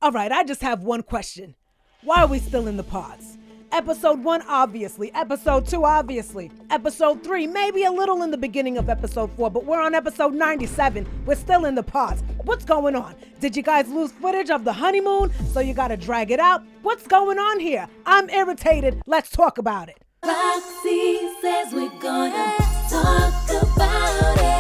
All right, I just have one question. Why are we still in the pods? Episode 1, obviously. Episode 2, obviously. Episode 3, maybe a little in the beginning of episode 4, but we're on episode 97. We're still in the pods. What's going on? Did you guys lose footage of the honeymoon, so you gotta drag it out? What's going on here? I'm irritated. Let's talk about it. Roxiie says we're gonna talk about it.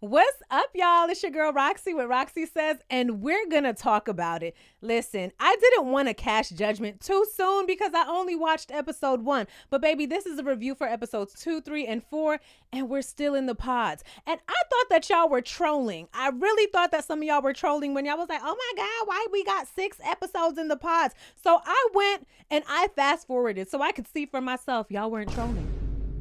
What's up, y'all? It's your girl Roxiie with Roxiie Says, and we're gonna talk about it. Listen, I didn't want to cast judgment too soon because I only watched episode 1. But baby, this is a review for episodes 2, 3, and 4, and we're still in the pods. And I thought that y'all were trolling. I really thought that some of y'all were trolling when y'all was like, oh my God, why we got 6 episodes in the pods? So I went and I fast forwarded so I could see for myself. Y'all weren't trolling.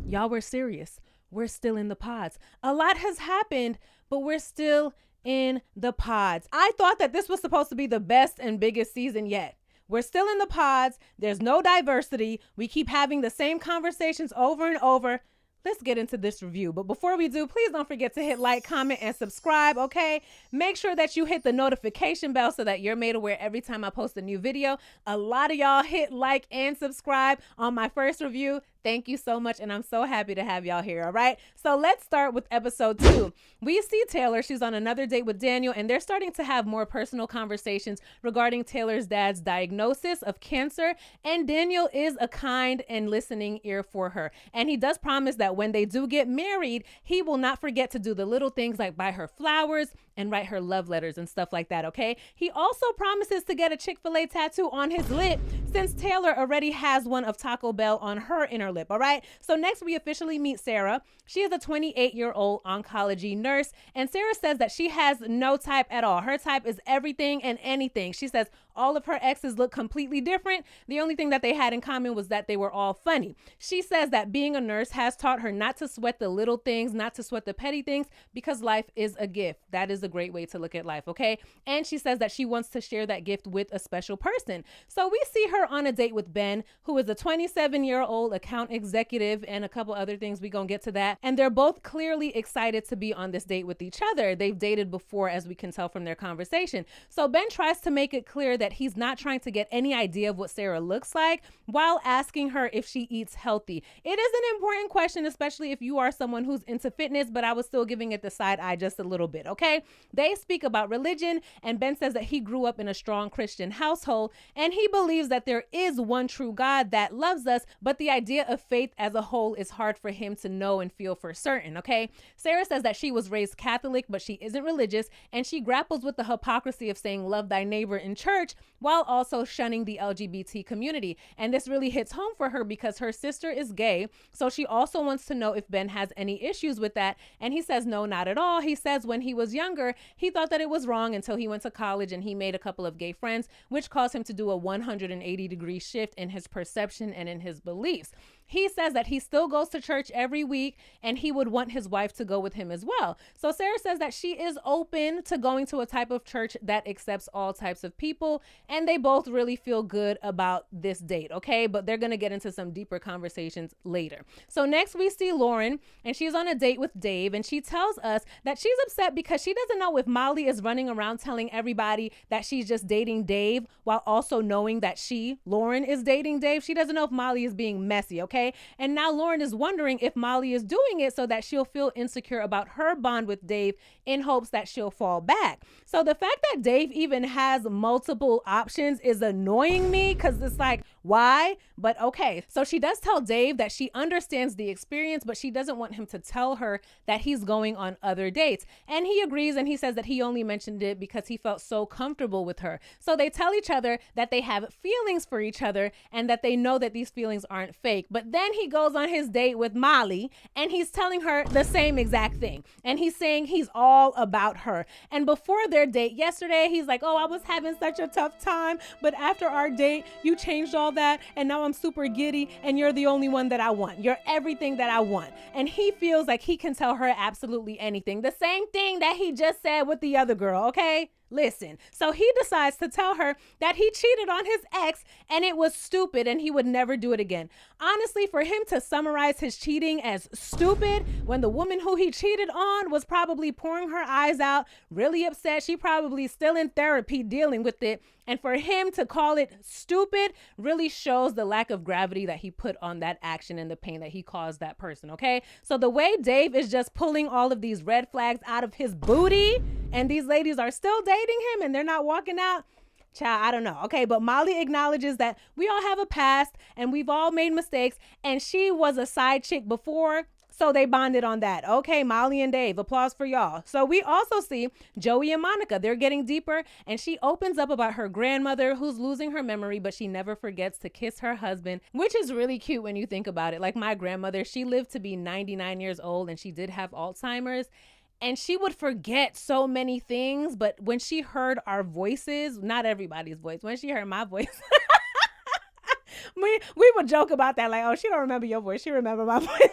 Y'all were serious. We're still in the pods. A lot has happened, but we're still in the pods. I thought that this was supposed to be the best and biggest season yet. We're still in the pods. There's no diversity. We keep having the same conversations over and over. Let's get into this review. But before we do, please don't forget to hit like, comment, and subscribe, okay? Make sure that you hit the notification bell so that you're made aware every time I post a new video. A lot of y'all hit like and subscribe on my first review. Thank you so much, and I'm so happy to have y'all here, all right? So let's start with episode 2. We see Taylor. She's on another date with Daniel, and they're starting to have more personal conversations regarding Taylor's dad's diagnosis of cancer, and Daniel is a kind and listening ear for her. And he does promise that when they do get married, he will not forget to do the little things like buy her flowers and write her love letters and stuff like that, okay? He also promises to get a Chick-fil-A tattoo on his lip since Taylor already has one of Taco Bell on her inner lip, all right? So next we officially meet Sarah. She is a 28-year-old oncology nurse, and Sarah says that she has no type at all. Her type is everything and anything. She says all of her exes look completely different. The only thing that they had in common was that they were all funny. She says that being a nurse has taught her not to sweat the little things, not to sweat the petty things, because life is a gift. That is a great way to look at life, okay? And she says that she wants to share that gift with a special person. So we see her on a date with Ben, who is a 27-year-old account executive, and a couple other things. We gonna get to that. And they're both clearly excited to be on this date with each other. They've dated before, as we can tell from their conversation. So Ben tries to make it clear that he's not trying to get any idea of what Sarah looks like while asking her if she eats healthy. It is an important question, especially if you are someone who's into fitness, but I was still giving it the side eye just a little bit, okay? They speak about religion, and Ben says that he grew up in a strong Christian household, and he believes that there is one true God that loves us, but the idea of faith as a whole is hard for him to know and feel for certain, okay? Sarah says that she was raised Catholic, but she isn't religious, and she grapples with the hypocrisy of saying love thy neighbor in church while also shunning the LGBT community. And this really hits home for her because her sister is gay, so she also wants to know if Ben has any issues with that, and he says no, not at all. He says when he was younger, he thought that it was wrong until he went to college and he made a couple of gay friends, which caused him to do a 180-degree shift in his perception and in his beliefs. He says that he still goes to church every week and he would want his wife to go with him as well. So Sarah says that she is open to going to a type of church that accepts all types of people, and they both really feel good about this date, okay? But they're going to get into some deeper conversations later. So next we see Lauren, and she's on a date with Dave, and she tells us that she's upset because she doesn't know if Molly is running around telling everybody that she's just dating Dave while also knowing that Lauren, is dating Dave. She doesn't know if Molly is being messy, okay? And now Lauren is wondering if Molly is doing it so that she'll feel insecure about her bond with Dave in hopes that she'll fall back. So the fact that Dave even has multiple options is annoying me because it's like, why? But okay. So she does tell Dave that she understands the experience, but she doesn't want him to tell her that he's going on other dates. And he agrees, and he says that he only mentioned it because he felt so comfortable with her. So they tell each other that they have feelings for each other and that they know that these feelings aren't fake. But then he goes on his date with Molly and he's telling her the same exact thing. And he's saying he's all about her. And before their date yesterday, he's like, oh, I was having such a tough time, but after our date, you changed all that. And now I'm super giddy and you're the only one that I want. You're everything that I want. And he feels like he can tell her absolutely anything. The same thing that he just said with the other girl, okay? Listen, so he decides to tell her that he cheated on his ex and it was stupid and he would never do it again. Honestly, for him to summarize his cheating as stupid when the woman who he cheated on was probably pouring her eyes out, really upset, she probably still in therapy dealing with it. And for him to call it stupid really shows the lack of gravity that he put on that action and the pain that he caused that person, okay? So the way Dave is just pulling all of these red flags out of his booty and these ladies are still dating him and they're not walking out, child, I don't know. Okay, but Molly acknowledges that we all have a past and we've all made mistakes and she was a side chick before. So they bonded on that. Okay, Molly and Dave, applause for y'all. So we also see Joey and Monica. They're getting deeper and she opens up about her grandmother who's losing her memory, but she never forgets to kiss her husband, which is really cute when you think about it. Like my grandmother, she lived to be 99 years old and she did have Alzheimer's. And she would forget so many things, but when she heard our voices, not everybody's voice, when she heard my voice, we would joke about that, like, oh, she don't remember your voice, she remember my voice.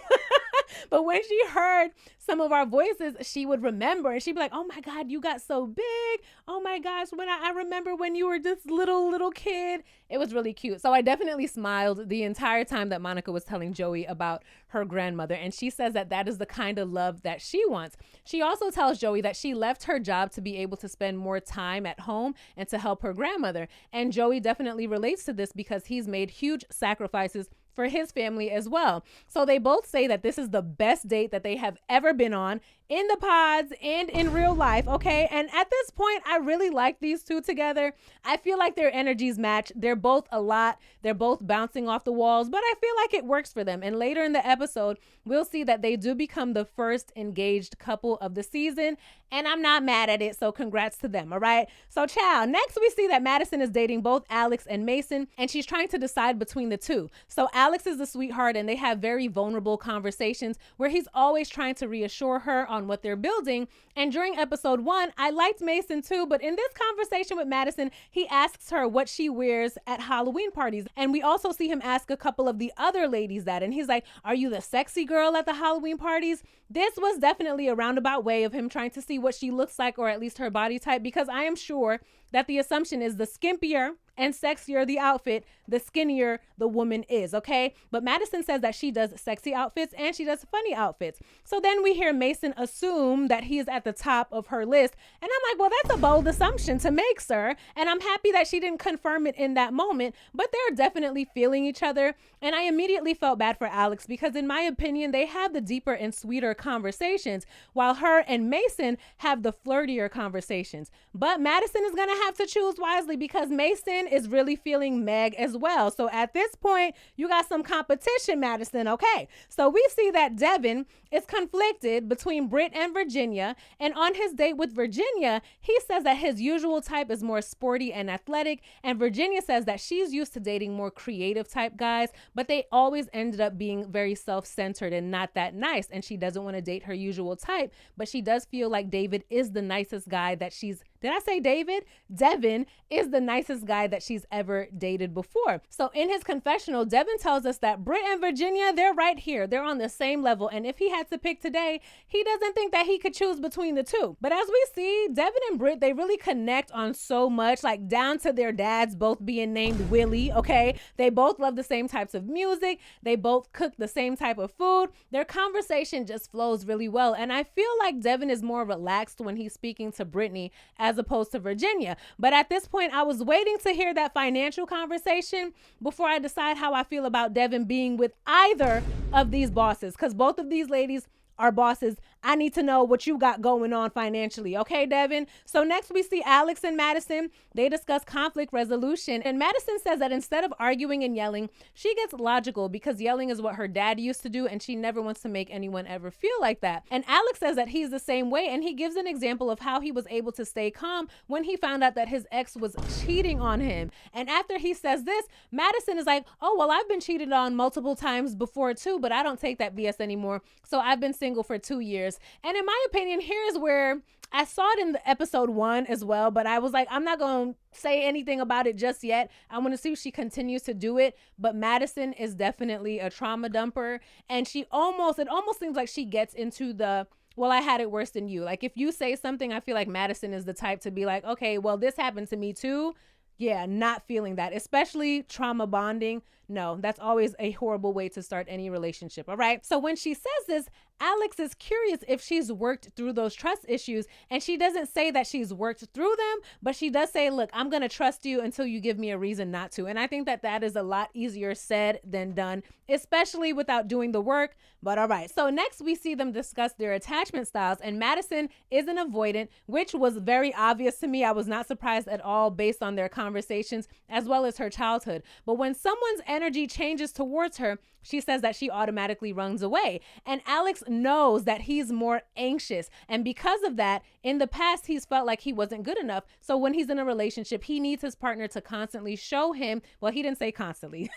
But when she heard some of our voices, she would remember and she'd be like, oh my God, you got so big. Oh my gosh, when I remember when you were this little kid. It was really cute. So I definitely smiled the entire time that Monica was telling Joey about her grandmother. And she says that that is the kind of love that she wants. She also tells Joey that she left her job to be able to spend more time at home and to help her grandmother. And Joey definitely relates to this because he's made huge sacrifices for his family as well. So they both say that this is the best date that they have ever been on in the pods and in real life, okay? And at this point, I really like these two together. I feel like their energies match. They're both a lot. They're both bouncing off the walls, but I feel like it works for them. And later in the episode, we'll see that they do become the first engaged couple of the season, and I'm not mad at it, so congrats to them, all right? So child, next we see that Madison is dating both Alex and Mason, and she's trying to decide between the two. So Alex is the sweetheart, and they have very vulnerable conversations where he's always trying to reassure her on what they're building. And during episode 1, I liked Mason too, but in this conversation with Madison, he asks her what she wears at Halloween parties. And we also see him ask a couple of the other ladies that, and he's like, are you the sexy girl at the Halloween parties? This was definitely a roundabout way of him trying to see what she looks like, or at least her body type, because I am sure that the assumption is the skimpier and sexier the outfit, the skinnier the woman is, okay? But Madison says that she does sexy outfits and she does funny outfits. So then we hear Mason assume that he is at the top of her list. And I'm like, well, that's a bold assumption to make, sir. And I'm happy that she didn't confirm it in that moment, but they're definitely feeling each other. And I immediately felt bad for Alex because in my opinion, they have the deeper and sweeter conversations while her and Mason have the flirtier conversations. But Madison is going to have to choose wisely because Mason is really feeling Meg as well. So at this point, you got some competition, Madison. Okay. So we see that Devin is conflicted between Britt and Virginia. And on his date with Virginia, he says that his usual type is more sporty and athletic. And Virginia says that she's used to dating more creative type guys, but they always ended up being very self-centered and not that nice. And she doesn't want to date her usual type, but she does feel like David is the nicest guy that she's, did I say David? Devin is the nicest guy that she's ever dated before. So in his confessional, Devin tells us that Britt and Virginia, they're right here. They're on the same level. And if he had to pick today, he doesn't think that he could choose between the two. But as we see, Devin and Britt, they really connect on so much, like down to their dads both being named Willie, okay? They both love the same types of music. They both cook the same type of food. Their conversation just flows really well. And I feel like Devin is more relaxed when he's speaking to Brittany as opposed to Virginia. But at this point, I was waiting to hear that financial conversation before I decide how I feel about Devin being with either of these bosses, because both of these ladies are bosses. I need to know what you got going on financially. Okay, Devin? So next we see Alex and Madison. They discuss conflict resolution. And Madison says that instead of arguing and yelling, she gets logical because yelling is what her dad used to do and she never wants to make anyone ever feel like that. And Alex says that he's the same way, and he gives an example of how he was able to stay calm when he found out that his ex was cheating on him. And after he says this, Madison is like, oh, well, I've been cheated on multiple times before too, but I don't take that BS anymore. So I've been single for 2 years. And in my opinion, here's where I saw it in the episode 1 as well, but I was like, I'm not going to say anything about it just yet. I want to see if she continues to do it. But Madison is definitely a trauma dumper. And it almost seems like she gets into the well, I had it worse than you. Like, if you say something, I feel like Madison is the type to be like, okay, well, this happened to me too. Yeah, not feeling that, especially trauma bonding. No, that's always a horrible way to start any relationship. All right. So when she says this, Alex is curious if she's worked through those trust issues. And she doesn't say that she's worked through them, but she does say, look, I'm going to trust you until you give me a reason not to. And I think that that is a lot easier said than done, especially without doing the work. But all right. So next we see them discuss their attachment styles, and Madison is an avoidant, which was very obvious to me. I was not surprised at all based on their conversations as well as her childhood. But when someone's energy changes towards her, she says that she automatically runs away. And Alex knows that he's more anxious. And because of that, in the past, he's felt like he wasn't good enough. So when he's in a relationship, he needs his partner to constantly show him, well, he didn't say constantly.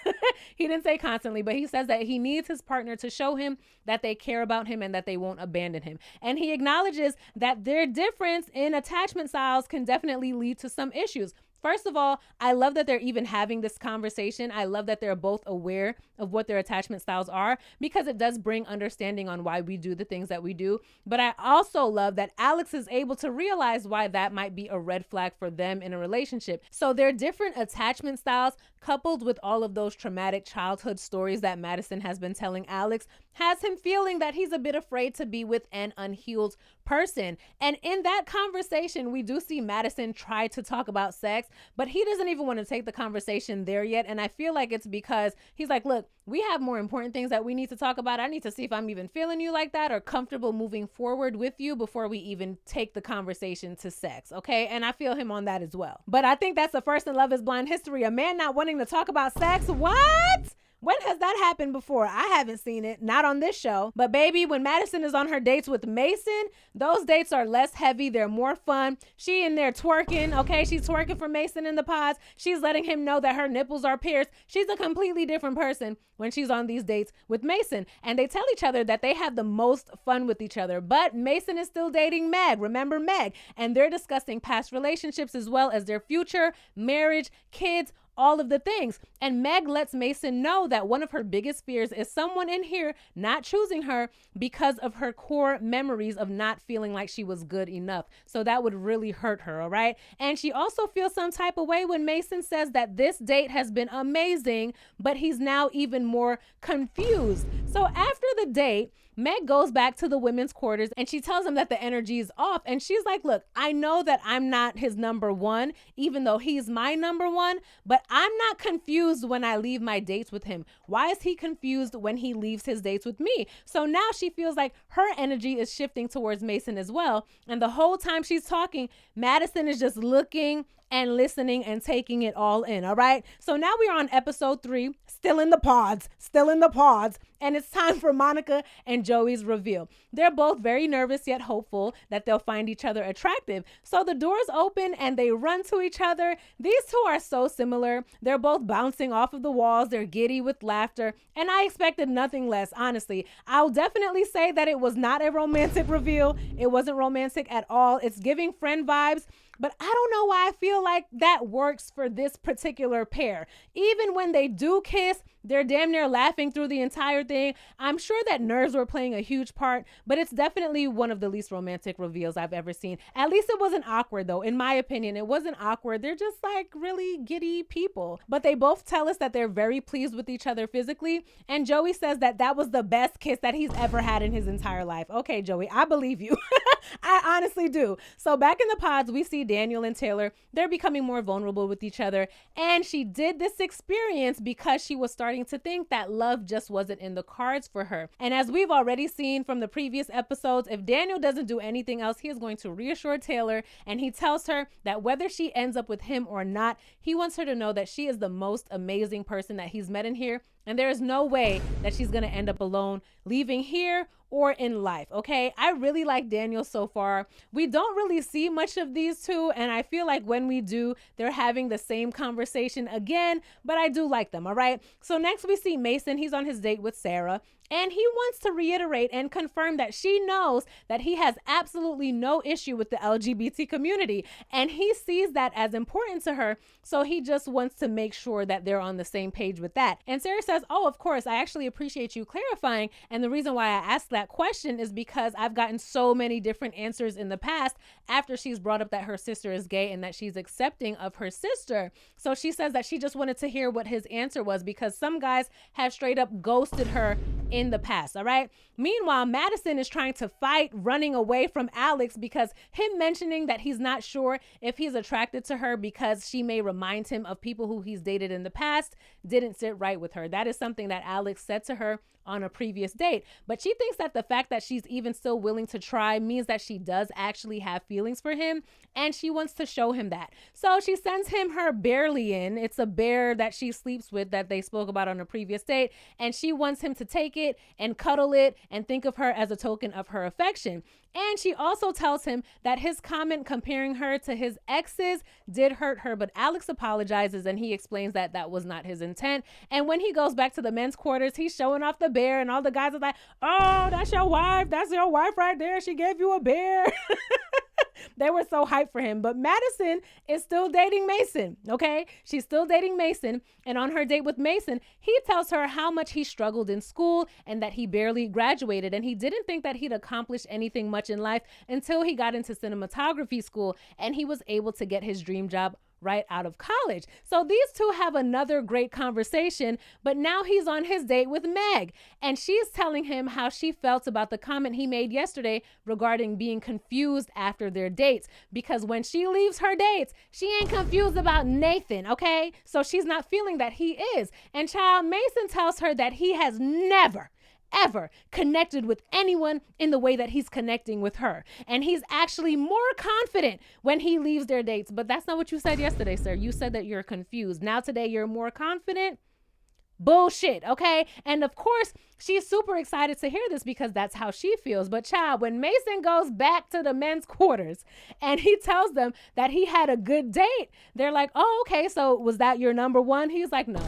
He didn't say constantly, but he says that he needs his partner to show him that they care about him and that they won't abandon him. And he acknowledges that their difference in attachment styles can definitely lead to some issues. First of all, I love that they're even having this conversation. I love that they're both aware of what their attachment styles are, because it does bring understanding on why we do the things that we do. But I also love that Alex is able to realize why that might be a red flag for them in a relationship. So their different attachment styles, coupled with all of those traumatic childhood stories that Madison has been telling Alex, has him feeling that he's a bit afraid to be with an unhealed person. And in that conversation, we do see Madison try to talk about sex, but he doesn't even want to take the conversation there yet. And I feel like it's because he's like, look, we have more important things that we need to talk about. I need to see if I'm even feeling you like that or comfortable moving forward with you before we even take the conversation to sex. Okay. And I feel him on that as well. But I think that's the first in Love is Blind history. A man not wanting to talk about sex. What? When has that happened before? I haven't seen it, not on this show. But baby, when Madison is on her dates with Mason, those dates are less heavy. They're more fun. She in there twerking, okay? She's twerking for Mason in the pods. She's letting him know that her nipples are pierced. She's a completely different person when she's on these dates with Mason. And they tell each other that they have the most fun with each other. But Mason is still dating Meg. Remember Meg? And they're discussing past relationships as well as their future, marriage, kids, all of the things. And Meg lets Mason know that one of her biggest fears is someone in here not choosing her because of her core memories of not feeling like she was good enough. So that would really hurt her, all right? And she also feels some type of way when Mason says that this date has been amazing, but he's now even more confused. So after the date, Meg goes back to the women's quarters and she tells him that the energy is off. And she's like, look, I know that I'm not his number one, even though he's my number one, but I'm not confused when I leave my dates with him. Why is he confused when he leaves his dates with me? So now she feels like her energy is shifting towards Mason as well. And the whole time she's talking, Madison is just looking and listening and taking it all in. All right. So now we are on episode 3, still in the pods. And it's time for Monica and Joey's reveal. They're both very nervous yet hopeful that they'll find each other attractive. So the doors open and they run to each other. These two are so similar. They're both bouncing off of the walls. They're giddy with laughter. And I expected nothing less, honestly. I'll definitely say that it was not a romantic reveal. It wasn't romantic at all. It's giving friend vibes. But I don't know why I feel like that works for this particular pair. Even when they do kiss, they're damn near laughing through the entire thing. I'm sure that nerves were playing a huge part, but it's definitely one of the least romantic reveals I've ever seen. At least it wasn't awkward though. In my opinion, it wasn't awkward. They're just like really giddy people. But they both tell us that they're very pleased with each other physically. And Joey says that that was the best kiss that he's ever had in his entire life. Okay, Joey, I believe you. I honestly do. So back in the pods, we see Daniel and Taylor. They're becoming more vulnerable with each other. And she did this experience because she was starting to think that love just wasn't in the cards for her. And as we've already seen from the previous episodes, if Daniel doesn't do anything else, he is going to reassure Taylor. And he tells her that whether she ends up with him or not, he wants her to know that she is the most amazing person that he's met in here. And there is no way that she's going to end up alone, leaving here or in life. Okay. I really like Daniel so far. We don't really see much of these two. And I feel like when we do, they're having the same conversation again, but I do like them. All right. So next we see Mason. He's on his date with Sarah. And he wants to reiterate and confirm that she knows that he has absolutely no issue with the LGBT community. And he sees that as important to her. So he just wants to make sure that they're on the same page with that. And Sarah says, oh, of course, I actually appreciate you clarifying. And the reason why I asked that question is because I've gotten so many different answers in the past after she's brought up that her sister is gay and that she's accepting of her sister. So she says that she just wanted to hear what his answer was, because some guys have straight up ghosted her in the past. All right. Meanwhile, Madison is trying to fight, running away from Alex, because him mentioning that he's not sure if he's attracted to her because she may remind him of people who he's dated in the past didn't sit right with her. That is something that Alex said to her on a previous date. But she thinks that the fact that she's even still willing to try means that she does actually have feelings for him, and she wants to show him that. So she sends him her bear-ly-in. It's a bear that she sleeps with that they spoke about on a previous date, and she wants him to take it and cuddle it and think of her as a token of her affection. And she also tells him that his comment comparing her to his exes did hurt her, but Alex apologizes and he explains that that was not his intent. And when he goes back to the men's quarters, he's showing off the bear, and all the guys are like, oh, that's your wife. That's your wife right there. She gave you a bear. They were so hyped for him. But Madison is still dating Mason, okay? She's still dating Mason. And on her date with Mason, he tells her how much he struggled in school and that he barely graduated. And he didn't think that he'd accomplish anything much in life until he got into cinematography school and he was able to get his dream job right out of college. So these two have another great conversation, but now he's on his date with Meg, and she's telling him how she felt about the comment he made yesterday regarding being confused after their dates, because when she leaves her dates, she ain't confused about Nathan, okay? So she's not feeling that he is. And child, Mason tells her that he has never ever connected with anyone in the way that he's connecting with her. And he's actually more confident when he leaves their dates. But that's not what you said yesterday, sir. You said that you're confused. Now today you're more confident. Bullshit, okay? And of course, she's super excited to hear this because that's how she feels. But child, when Mason goes back to the men's quarters and he tells them that he had a good date, they're like, oh, okay, so was that your number one? He's like, no.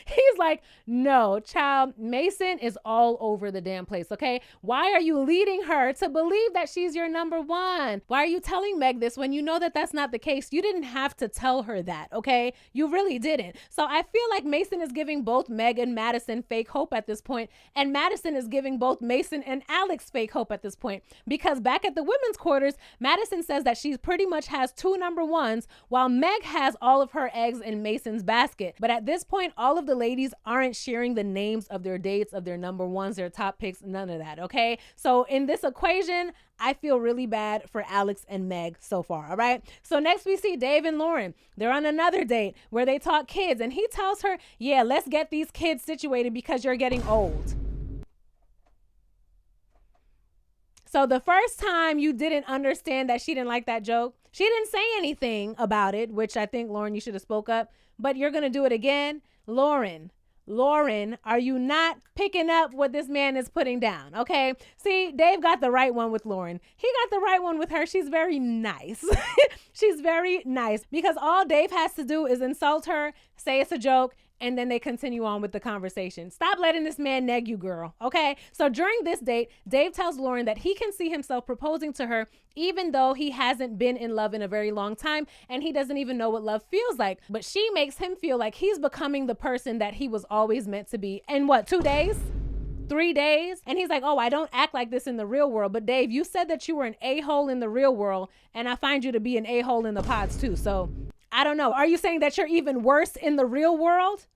He's like, no, child, Mason is all over the damn place, okay? Why are you leading her to believe that she's your number one? Why are you telling Meg this when you know that that's not the case? You didn't have to tell her that, okay? You really didn't. So I feel like Mason is giving both Meg and Madison fake hope at this point, and Madison is giving both Mason and Alex fake hope at this point, because back at the women's quarters, Madison says that she pretty much has two number ones, while Meg has all of her eggs in Mason's basket. But at this point, all of the ladies aren't sharing the names of their dates, of their number ones, their top picks, none of that, okay? So in this equation, I feel really bad for Alex and Meg so far, all right? So next we see Dave and Lauren. They're on another date where they talk kids, and he tells her, yeah, let's get these kids situated because you're getting old. So the first time you didn't understand that she didn't like that joke, she didn't say anything about it, which I think, Lauren, you should have spoke up, but you're going to do it again. Lauren, are you not picking up what this man is putting down? Okay. See, Dave got the right one with Lauren. He got the right one with her. She's very nice. She's very nice because all Dave has to do is insult her, say it's a joke, and then they continue on with the conversation. Stop letting this man neg you, girl. Okay. So during this date, Dave tells Lauren that he can see himself proposing to her, even though he hasn't been in love in a very long time and he doesn't even know what love feels like. But she makes him feel like he's becoming the person that he was always meant to be. In what, 2 days? 3 days? And he's like, oh, I don't act like this in the real world. But Dave, you said that you were an a-hole in the real world, and I find you to be an a-hole in the pods too. So I don't know. Are you saying that you're even worse in the real world?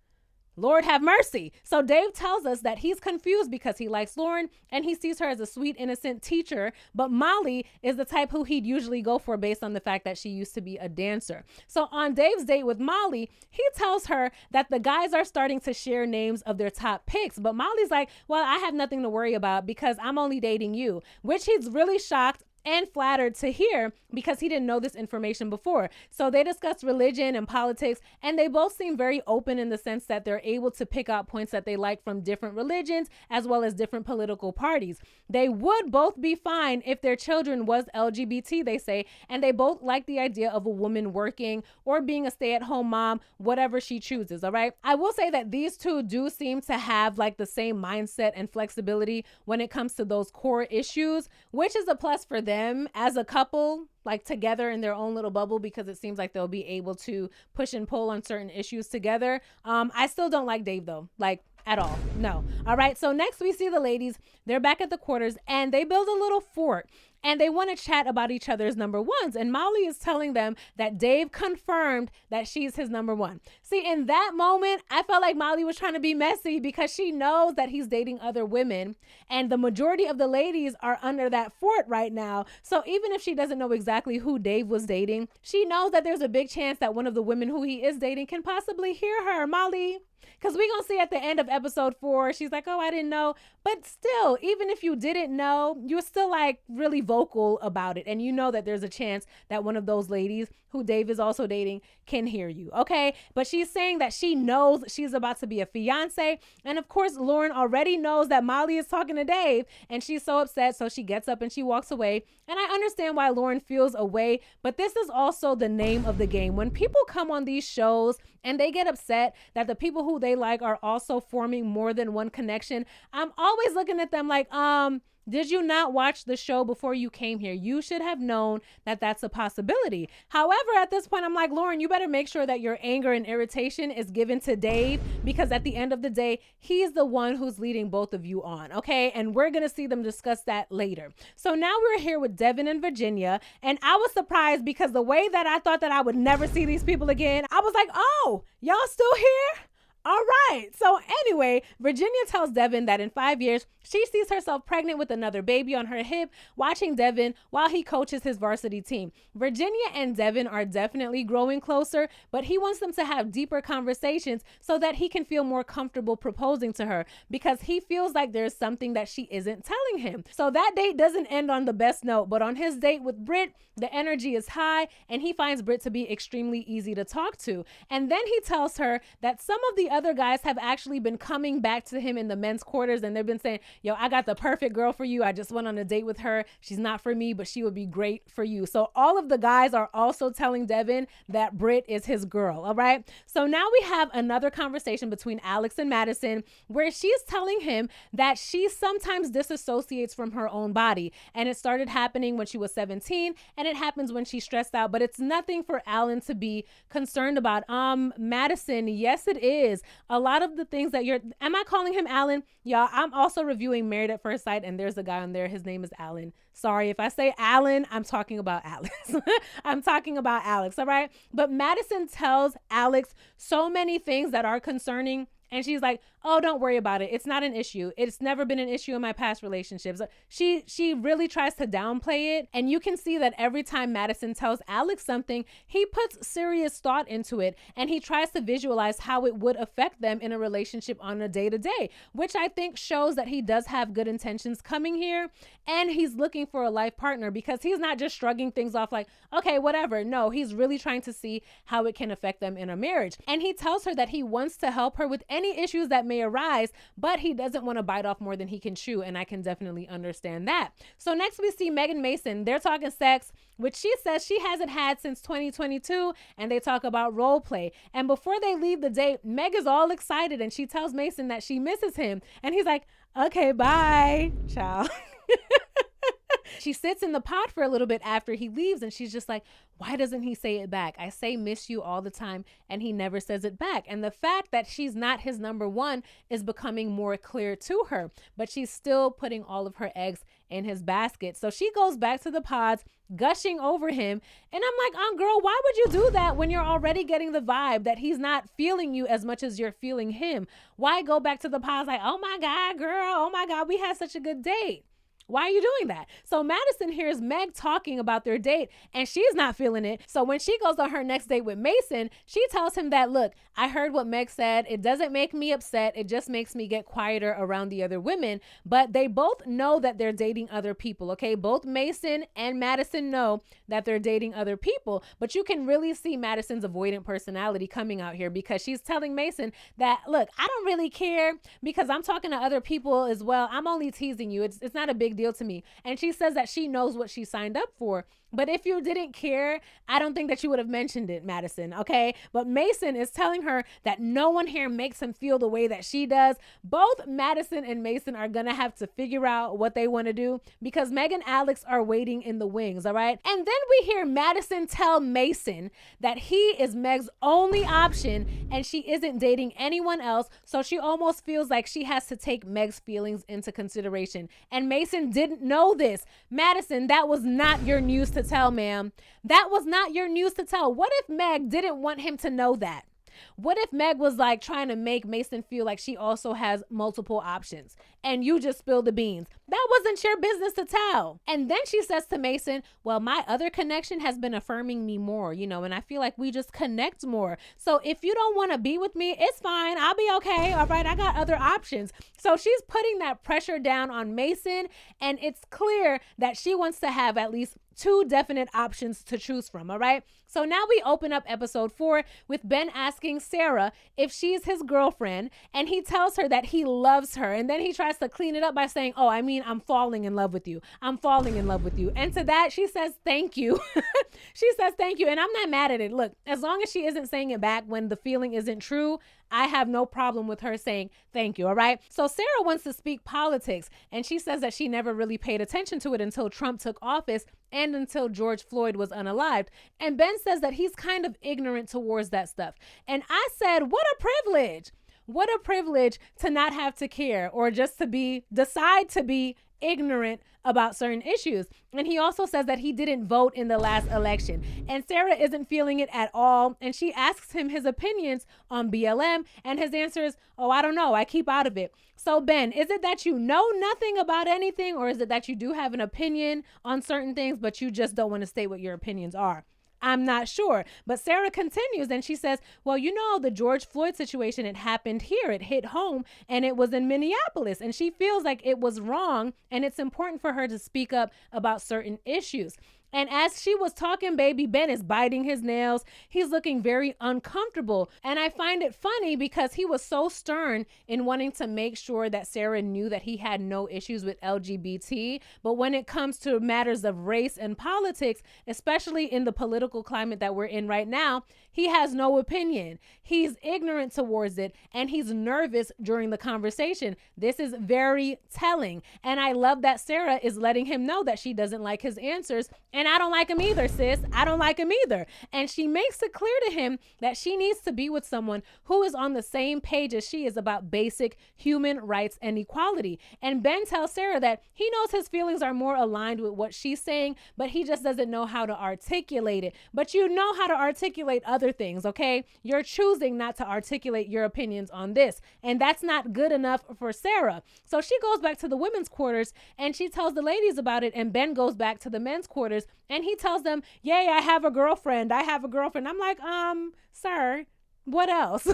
Lord have mercy. So Dave tells us that he's confused because he likes Lauren and he sees her as a sweet, innocent teacher, but Molly is the type who he'd usually go for based on the fact that she used to be a dancer. So on Dave's date with Molly, he tells her that the guys are starting to share names of their top picks, but Molly's like, well, I have nothing to worry about because I'm only dating you, which he's really shocked and flattered to hear because he didn't know this information before. So they discuss religion and politics, and they both seem very open in the sense that they're able to pick out points that they like from different religions as well as different political parties. They would both be fine if their children was LGBT, they say, and they both like the idea of a woman working or being a stay-at-home mom, whatever she chooses, all right? I will say that these two do seem to have like the same mindset and flexibility when it comes to those core issues, which is a plus for them as a couple, like together in their own little bubble, because it seems like they'll be able to push and pull on certain issues together. I still don't like Dave though, like at all. No. All right. So next we see the ladies. They're back at the quarters and they build a little fort and they want to chat about each other's number ones. And Molly is telling them that Dave confirmed that she's his number one. See, in that moment, I felt like Molly was trying to be messy because she knows that he's dating other women and the majority of the ladies are under that fort right now. So even if she doesn't know exactly who Dave was dating, she knows that there's a big chance that one of the women who he is dating can possibly hear her. Molly, because we're going to see at the end of episode 4, she's like, oh, I didn't know. But still, even if you didn't know, you're still like really vocal about it. And you know that there's a chance that one of those ladies who Dave is also dating can hear you. Okay. But she's saying that she knows she's about to be a fiance. And of course, Lauren already knows that Molly is talking to Dave and she's so upset. So she gets up and she walks away. And I understand why Lauren feels away, but this is also the name of the game. When people come on these shows and they get upset that the people who they like are also forming more than one connection, I'm always looking at them like, did you not watch the show before you came here? You should have known that that's a possibility. However, at this point, I'm like, Lauren, you better make sure that your anger and irritation is given to Dave, because at the end of the day, he's the one who's leading both of you on, okay? And we're going to see them discuss that later. So now we're here with Devin and Virginia, and I was surprised because the way that I thought that I would never see these people again, I was like, oh, y'all still here? All right. So anyway, Virginia tells Devin that in 5 years, she sees herself pregnant with another baby on her hip, watching Devin while he coaches his varsity team. Virginia and Devin are definitely growing closer, but he wants them to have deeper conversations so that he can feel more comfortable proposing to her, because he feels like there's something that she isn't telling him. So that date doesn't end on the best note, but on his date with Britt, the energy is high and he finds Britt to be extremely easy to talk to. And then he tells her that some of the other guys have actually been coming back to him in the men's quarters and they've been saying, yo, I got the perfect girl for you. I just went on a date with her. She's not for me, but she would be great for you. So all of the guys are also telling Devin that Britt is his girl. All right. So now we have another conversation between Alex and Madison where she's telling him that she sometimes disassociates from her own body. And it started happening when she was 17 and it happens when she's stressed out, but it's nothing for Alan to be concerned about. Madison, yes, it is. A lot of the things that am I calling him Alan? Y'all, I'm also reviewing Married at First Sight and there's a guy on there. His name is Alan. Sorry, if I say Alan, I'm talking about Alex. I'm talking about Alex, all right? But Madison tells Alex so many things that are concerning. And she's like, oh, don't worry about it. It's not an issue. It's never been an issue in my past relationships. She really tries to downplay it. And you can see that every time Madison tells Alex something, he puts serious thought into it. And he tries to visualize how it would affect them in a relationship on a day-to-day, which I think shows that he does have good intentions coming here. And he's looking for a life partner because he's not just shrugging things off like, okay, whatever. No, he's really trying to see how it can affect them in a marriage. And he tells her that he wants to help her with any issues that may arise, but he doesn't want to bite off more than he can chew. And I can definitely understand that. So next we see Meg and Mason. They're talking sex, which she says she hasn't had since 2022. And they talk about role play. And before they leave the date, Meg is all excited and she tells Mason that she misses him. And he's like, okay, bye, ciao. She sits in the pod for a little bit after he leaves and she's just like, why doesn't he say it back? I say miss you all the time and he never says it back. And the fact that she's not his number one is becoming more clear to her, but she's still putting all of her eggs in his basket. So she goes back to the pods, gushing over him. And I'm like, girl, why would you do that when you're already getting the vibe that he's not feeling you as much as you're feeling him? Why go back to the pods like, oh my God, girl, oh my God, we had such a good date? Why are you doing that? So Madison hears Meg talking about their date and she's not feeling it. So when she goes on her next date with Mason, she tells him that, look, I heard what Meg said. It doesn't make me upset. It just makes me get quieter around the other women. But they both know that they're dating other people, okay? Both Mason and Madison know that they're dating other people. But you can really see Madison's avoidant personality coming out here because she's telling Mason that, look, I don't really care because I'm talking to other people as well. I'm only teasing you. It's not a big deal to me. And she says that she knows what she signed up for. But if you didn't care, I don't think that you would have mentioned it, Madison, okay? But Mason is telling her that no one here makes him feel the way that she does. Both Madison and Mason are gonna have to figure out what they want to do because Meg and Alex are waiting in the wings, all right? And then we hear Madison tell Mason that he is Meg's only option and she isn't dating anyone else, so she almost feels like she has to take Meg's feelings into consideration. And Mason didn't know this. Madison, that was not your news to tell, ma'am. That was not your news to tell. What if Meg didn't want him to know that? What if Meg was like trying to make Mason feel like she also has multiple options and you just spilled the beans? That wasn't your business to tell. And then she says to Mason, well, my other connection has been affirming me more, and I feel like we just connect more. So if you don't want to be with me, it's fine. I'll be okay. All right. I got other options. So she's putting that pressure down on Mason, and it's clear that she wants to have at least two definite options to choose from, all right? So now we open up episode 4 with Ben asking Sarah if she's his girlfriend, and he tells her that he loves her, and then he tries to clean it up by saying, oh, I mean, I'm falling in love with you. I'm falling in love with you. And to that, she says, thank you. She says, thank you, and I'm not mad at it. Look, as long as she isn't saying it back when the feeling isn't true, I have no problem with her saying thank you, all right? So Sarah wants to speak politics, and she says that she never really paid attention to it until Trump took office and until George Floyd was unalived. And Ben says that he's kind of ignorant towards that stuff. And I said, what a privilege. What a privilege to not have to care or just to decide to be ignorant about certain issues. And he also says that he didn't vote in the last election. And Sarah isn't feeling it at all. And she asks him his opinions on BLM. And his answer is, oh, I don't know. I keep out of it. So Ben, is it that you know nothing about anything, or is it that you do have an opinion on certain things, but you just don't want to state what your opinions are? I'm not sure. But Sarah continues and she says, well, the George Floyd situation, it happened here. It hit home and it was in Minneapolis. And she feels like it was wrong. And it's important for her to speak up about certain issues. And as she was talking, baby, Ben is biting his nails. He's looking very uncomfortable. And I find it funny because he was so stern in wanting to make sure that Sarah knew that he had no issues with LGBT. But when it comes to matters of race and politics, especially in the political climate that we're in right now, he has no opinion. He's ignorant towards it, and he's nervous during the conversation. This is very telling. And I love that Sarah is letting him know that she doesn't like his answers. And I don't like him either, sis. I don't like him either. And she makes it clear to him that she needs to be with someone who is on the same page as she is about basic human rights and equality. And Ben tells Sarah that he knows his feelings are more aligned with what she's saying, but he just doesn't know how to articulate it. But you know how to articulate other things, okay? You're choosing not to articulate your opinions on this. And that's not good enough for Sarah. So she goes back to the women's quarters and she tells the ladies about it. And Ben goes back to the men's quarters and he tells them, yay, I have a girlfriend. I have a girlfriend. I'm like, sir, what else?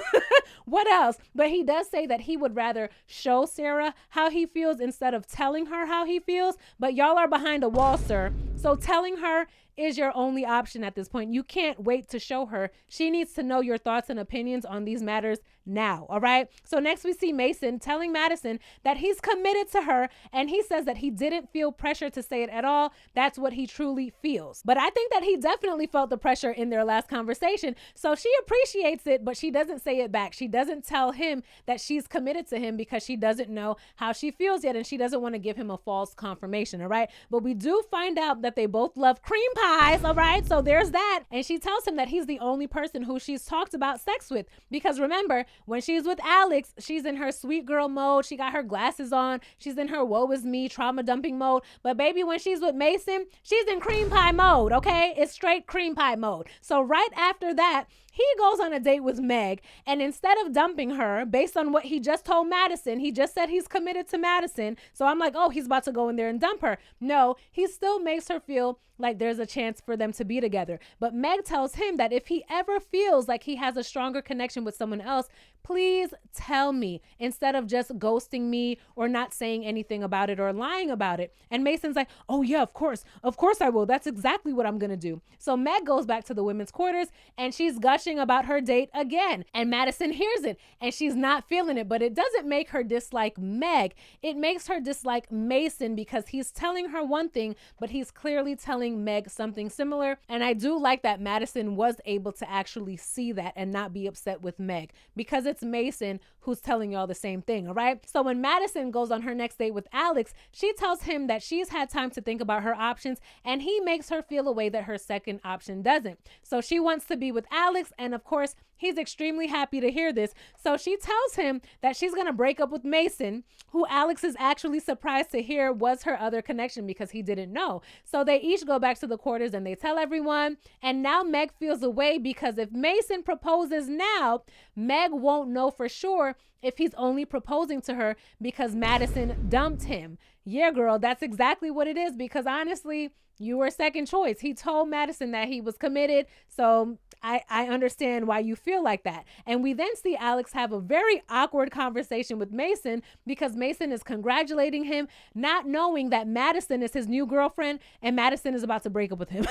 What else? But he does say that he would rather show Sarah how he feels instead of telling her how he feels. But y'all are behind a wall, sir. So telling her is your only option at this point. You can't wait to show her. She needs to know your thoughts and opinions on these matters now, all right? So next we see Mason telling Madison that he's committed to her, and he says that he didn't feel pressure to say it at all. That's what he truly feels. But I think that he definitely felt the pressure in their last conversation, so she appreciates it, but she doesn't say it back. She doesn't tell him that she's committed to him because she doesn't know how she feels yet, and she doesn't want to give him a false confirmation, all right? But we do find out that they both love cream pie. pies, all right? So there's that. And she tells him that he's the only person who she's talked about sex with. Because remember, when she's with Alex, she's in her sweet girl mode. She got her glasses on. She's in her woe is me trauma dumping mode. But baby, when she's with Mason, she's in cream pie mode, okay? It's straight cream pie mode. So right after that, he goes on a date with Meg, and instead of dumping her, based on what he just told Madison, he just said he's committed to Madison. So I'm like, oh, he's about to go in there and dump her. No, he still makes her feel like there's a chance for them to be together. But Meg tells him that if he ever feels like he has a stronger connection with someone else, please tell me, instead of just ghosting me or not saying anything about it or lying about it. And Mason's like, oh yeah, of course I will. That's exactly what I'm gonna do. So Meg goes back to the women's quarters and she's gushing about her date again. And Madison hears it and she's not feeling it, but it doesn't make her dislike Meg. It makes her dislike Mason because he's telling her one thing, but he's clearly telling Meg something similar. And I do like that Madison was able to actually see that and not be upset with Meg, because it's Mason who's telling y'all the same thing, all right? So when Madison goes on her next date with Alex, she tells him that she's had time to think about her options, and he makes her feel a way that her second option doesn't. So she wants to be with Alex, and of course, he's extremely happy to hear this. So she tells him that she's going to break up with Mason, who Alex is actually surprised to hear was her other connection because he didn't know. So they each go back to the quarters and they tell everyone. And now Meg feels away because if Mason proposes now, Meg won't know for sure if he's only proposing to her because Madison dumped him. Yeah, girl, that's exactly what it is, because honestly, you were second choice. He told Madison that he was committed. So I understand why you feel like that. And we then see Alex have a very awkward conversation with Mason because Mason is congratulating him, not knowing that Madison is his new girlfriend and Madison is about to break up with him.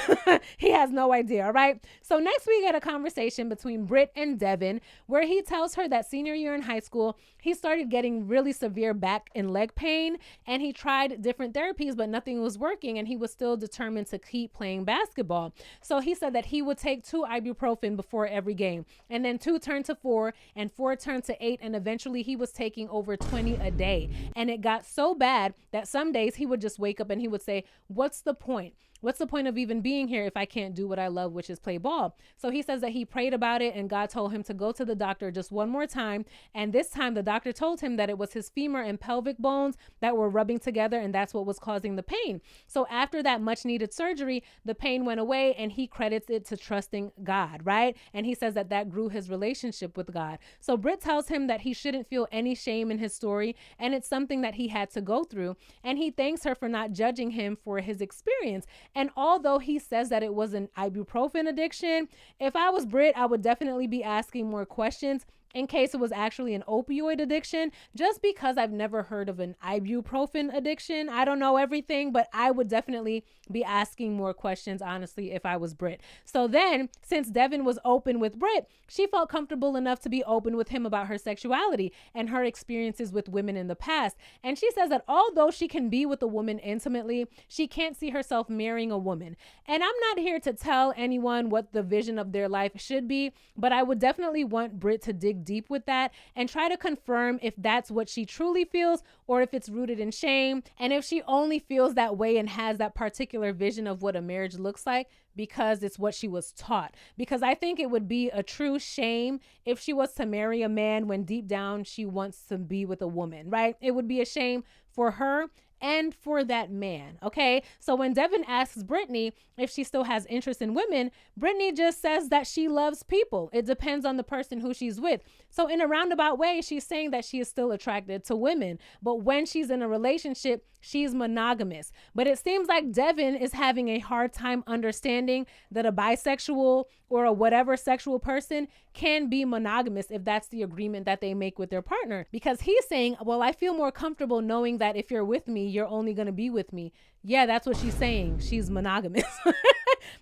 He has no idea, all right? So next we get a conversation between Britt and Devin where he tells her that senior year in high school, he started getting really severe back and leg pain, and he tried different therapies, but nothing was working, and he was still determined to keep playing basketball. So he said that he would take 2 ibuprofen before every game, and then 2 turned to 4, and 4 turned to 8, and eventually he was taking over 20 a day. And it got so bad that some days he would just wake up and he would say, what's the point? What's the point of even being here if I can't do what I love, which is play ball? So he says that he prayed about it and God told him to go to the doctor just one more time. And this time the doctor told him that it was his femur and pelvic bones that were rubbing together, and that's what was causing the pain. So after that much needed surgery, the pain went away, and he credits it to trusting God, right? And he says that that grew his relationship with God. So Britt tells him that he shouldn't feel any shame in his story, and it's something that he had to go through. And he thanks her for not judging him for his experience. And although he says that it was an ibuprofen addiction, if I was Britt, I would definitely be asking more questions in case it was actually an opioid addiction, just because I've never heard of an ibuprofen addiction. I don't know everything, but I would definitely be asking more questions, honestly, if I was Britt. So then, since Devin was open with Britt, she felt comfortable enough to be open with him about her sexuality and her experiences with women in the past. And she says that although she can be with a woman intimately, she can't see herself marrying a woman. And I'm not here to tell anyone what the vision of their life should be, but I would definitely want Britt to dig deep with that and try to confirm if that's what she truly feels or if it's rooted in shame, and if she only feels that way and has that particular vision of what a marriage looks like because it's what she was taught. Because I think it would be a true shame if she was to marry a man when deep down she wants to be with a woman, right? It would be a shame for her and for that man, okay? So when Devin asks Brittany if she still has interest in women, Brittany just says that she loves people. It depends on the person who she's with. So in a roundabout way, she's saying that she is still attracted to women, but when she's in a relationship, she's monogamous. But it seems like Devin is having a hard time understanding that a bisexual or a whatever sexual person can be monogamous if that's the agreement that they make with their partner. Because he's saying, well, I feel more comfortable knowing that if you're with me, you're only going to be with me. Yeah, that's what she's saying. She's monogamous.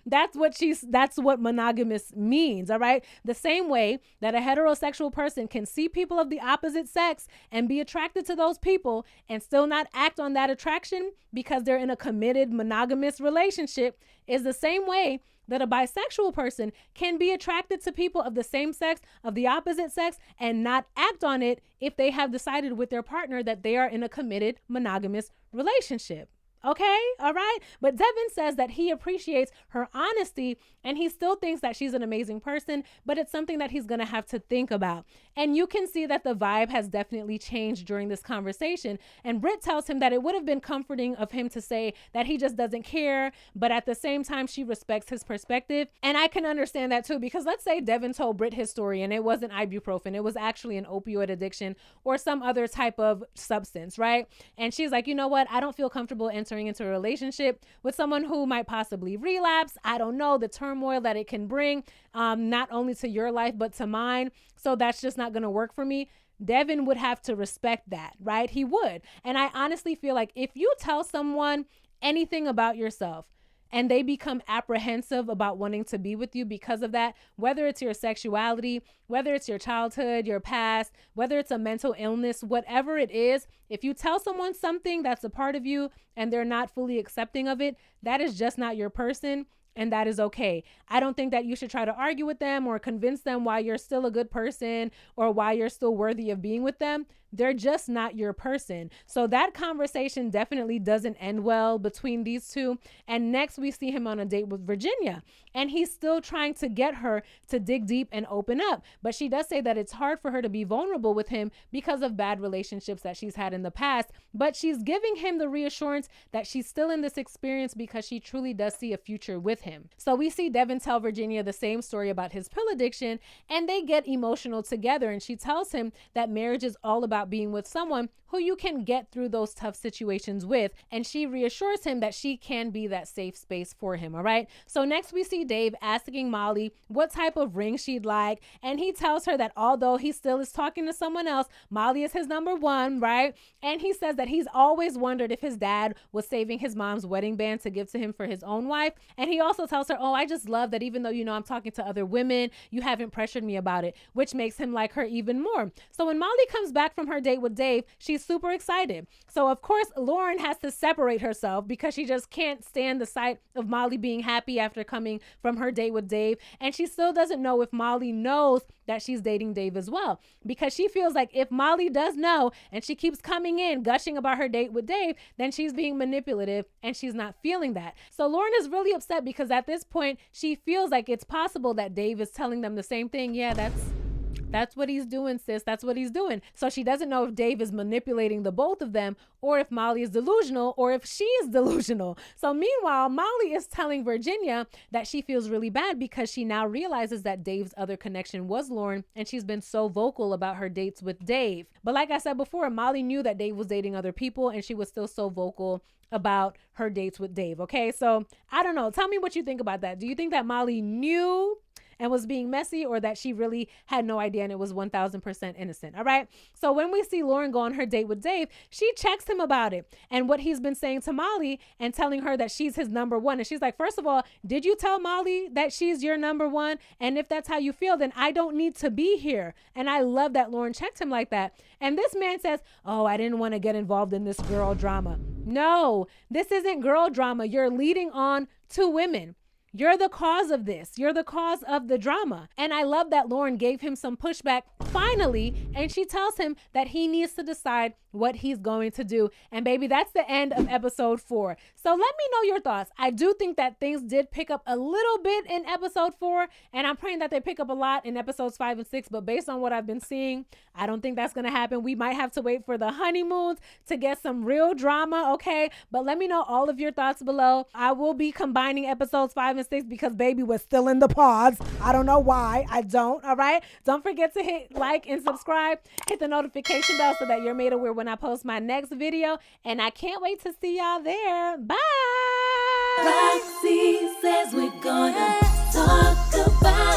That's what monogamous means, all right? The same way that a heterosexual person can see people of the opposite sex and be attracted to those people and still not act on that attraction because they're in a committed monogamous relationship is the same way that a bisexual person can be attracted to people of the same sex, of the opposite sex, and not act on it if they have decided with their partner that they are in a committed monogamous relationship. Okay, all right. But Devin says that he appreciates her honesty and he still thinks that she's an amazing person, but it's something that he's going to have to think about. And you can see that the vibe has definitely changed during this conversation. And Britt tells him that it would have been comforting of him to say that he just doesn't care, but at the same time, she respects his perspective. And I can understand that too, because let's say Devin told Britt his story and it wasn't ibuprofen, it was actually an opioid addiction or some other type of substance, right? And she's like, you know what? I don't feel comfortable entering into a relationship with someone who might possibly relapse. I don't know the turmoil that it can bring, not only to your life, but to mine. So that's just not going to work for me. Devin would have to respect that, right? He would. And I honestly feel like if you tell someone anything about yourself, and they become apprehensive about wanting to be with you because of that, whether it's your sexuality, whether it's your childhood, your past, whether it's a mental illness, whatever it is, if you tell someone something that's a part of you and they're not fully accepting of it, that is just not your person. And that is okay. I don't think that you should try to argue with them or convince them why you're still a good person or why you're still worthy of being with them. They're just not your person. So that conversation definitely doesn't end well between these two. And next we see him on a date with Virginia. And he's still trying to get her to dig deep and open up. But she does say that it's hard for her to be vulnerable with him because of bad relationships that she's had in the past. But she's giving him the reassurance that she's still in this experience because she truly does see a future with him. So we see Devin tell Virginia the same story about his pill addiction, and they get emotional together. And she tells him that marriage is all about being with someone who you can get through those tough situations with. And she reassures him that she can be that safe space for him. All right. So next we see Dave asking Molly what type of ring she'd like. And he tells her that although he still is talking to someone else, Molly is his number one. Right. And he says that he's always wondered if his dad was saving his mom's wedding band to give to him for his own wife. And he also tells her, oh, I just love that even though, you know, I'm talking to other women, you haven't pressured me about it, which makes him like her even more. So when Molly comes back from her date with Dave, she's super excited. So of course, Lauren has to separate herself because she just can't stand the sight of Molly being happy after coming from her date with Dave. And she still doesn't know if Molly knows that she's dating Dave as well, because she feels like if Molly does know and she keeps coming in gushing about her date with Dave, then she's being manipulative and she's not feeling that. So Lauren is really upset because at this point she feels like it's possible that Dave is telling them the same thing. Yeah, that's what he's doing, sis. That's what he's doing. So she doesn't know if Dave is manipulating the both of them or if Molly is delusional or if she is delusional. So meanwhile, Molly is telling Virginia that she feels really bad because she now realizes that Dave's other connection was Lauren and she's been so vocal about her dates with Dave. But like I said before, Molly knew that Dave was dating other people and she was still so vocal about her dates with Dave. Okay, so I don't know. Tell me what you think about that. Do you think that Molly knew and was being messy, or that she really had no idea and it was 1000% innocent? All right. So when we see Lauren go on her date with Dave, she checks him about it and what he's been saying to Molly and telling her that she's his number one. And she's like, first of all, did you tell Molly that she's your number one? And if that's how you feel, then I don't need to be here. And I love that Lauren checked him like that. And this man says, oh, I didn't want to get involved in this girl drama. No, this isn't girl drama. You're leading on two women. You're the cause of this. You're the cause of the drama. And I love that Lauren gave him some pushback finally, and she tells him that he needs to decide what he's going to do. And baby, that's the end of episode 4. So let me know your thoughts. I do think that things did pick up a little bit in episode 4, and I'm praying that they pick up a lot in episodes 5 and 6, but based on what I've been seeing, I don't think that's going to happen. We might have to wait for the honeymoons to get some real drama, okay? But let me know all of your thoughts below. I will be combining episodes 5 and 6 because baby, we're still in the pause. I don't know why. I don't, all right? Don't forget to hit like and subscribe. Hit the notification bell so that you're made aware when I post my next video. And I can't wait to see y'all there. Bye. Roxiie says we're gonna talk about